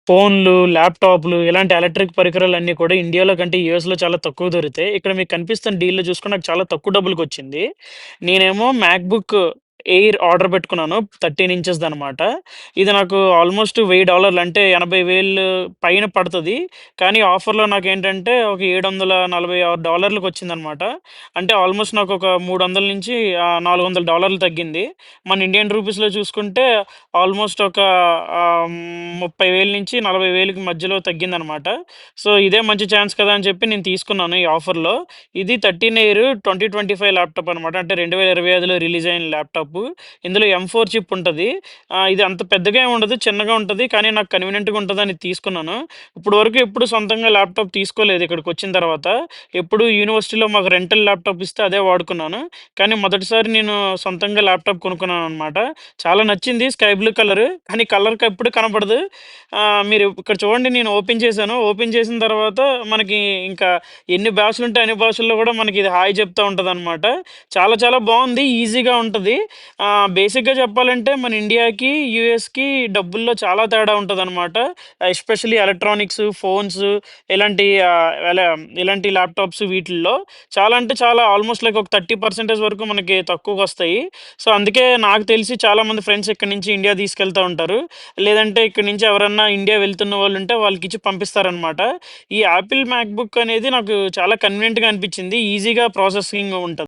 ఫోన్లు, ల్యాప్‌టాప్‌లు ఇలాంటి ఎలక్ట్రిక్ పరికరాలన్నీ కూడా ఇండియాలో కంటే యూఎస్‌లో చాలా తక్కువ దొరుకుతాయి. ఇక్కడ మీకు కనిపిస్తున్న డీల్‌లో చూసుకుంటే నాకు చాలా తక్కువ డబ్బులకొచ్చింది. నేనేమో మ్యాక్‌బుక్ ఎయిర్ ఆర్డర్ పెట్టుకున్నాను. 13 ఇంచెస్‌దనమాట. ఇది నాకు ఆల్‌మోస్ట్ $1000 అంటే 80,000 పైన పడతది. కానీ ఆఫర్‌లో నాకేంటంటే ఒక $746 వచ్చిందనమాట. అంటే ఆల్‌మోస్ట్ నాకొక 300 నుంచి $400 తగ్గింది. మన ఇండియన్ రూపీస్‌లో చూసుకుంటే ఆల్‌మోస్ట్ ఒక 30,000-40,000కి మధ్యలో తగ్గిందనమాట. సో, ఇదే మంచి ఛాన్స్ కదా అని చెప్పి నేను తీసుకున్నాను ఈ ఆఫర్‌లో. ఇది 13 ఎయిర్ 2025 ల్యాప్‌టాప్ అనమాట. అంటే 2025లో రిలీజ్ అయిన ల్యాప్‌టాపు. ఇందులో M4 చిప్ ఉంటది. ఇది అంత పెద్దగా ఏమి ఉండదు. చిన్నగా ఉంటది. కానీ నాకు కన్వీనియంట్‌గా ఉంటదని తీసుకున్నాను. ఇప్పటి వరకు ఎప్పుడు సొంతంగా ల్యాప్‌టాప్ తీసుకోలేదు ఇక్కడికొచ్చిన తర్వాత. ఎప్పుడు యూనివర్సిటీలో మాకు రెంటల్ ల్యాప్‌టాప్ ఇస్తే అదే వాడుకున్నాను. కానీ మొదటిసారి నేను సొంతంగా ల్యాప్‌టాప్ కొనుక్కున్నాననమాట. చాలా నచ్చింది స్కై బ్లూ కలరు. కానీ కలర్‌కెప్పుడు కనపడదు. మీరు ఇక్కడ చూడండి నేను ఓపెన్ చేశాను. ఓపెన్ చేసిన తర్వాత మనకి ఇంకా ఎన్ని భాషలుంటే అన్ని భాషల్లో గూడా మనకిది హాయ్ చెప్తా ఉంటదనమాట. చాలా చాలా బావుంది. ఈజీగా ఉంటది. బేసిక్‌గా చెప్పాలంటే మన ఇండియాకి, యూఎస్‌కి డబ్బుల్లో చాలా తేడా ఉంటదనమాట. ఎస్పెషల్లీ ఎలక్ట్రానిక్స్, ఫోన్స్ ఇలాంటి ఇలాంటి ల్యాప్‌టాప్స్ వీటిల్లో చాలా అంటే చాలా ఆల్‌మోస్ట్ లైక్ ఒక 30% వరకు మనకి తక్కువకొస్తాయి. సో, అందుకే నాకు తెలిసి చాలామంది ఫ్రెండ్స్ ఇక్కడి నుంచి ఇండియా తీసుకెళ్తా ఉంటారు. లేదంటే ఇక్కడి నుంచి ఎవరన్నా ఇండియా వెళ్తున్న వాళ్ళుంటే వాళ్ళకిచ్చి పంపిస్తారనమాట. ఈ యాపిల్ మ్యాక్‌బుక్ అనేది నాకు చాలా కన్వీనియంట్‌గా అనిపిచ్చింది. ఈజీగా ప్రాసెసింగ్ ఉంటది.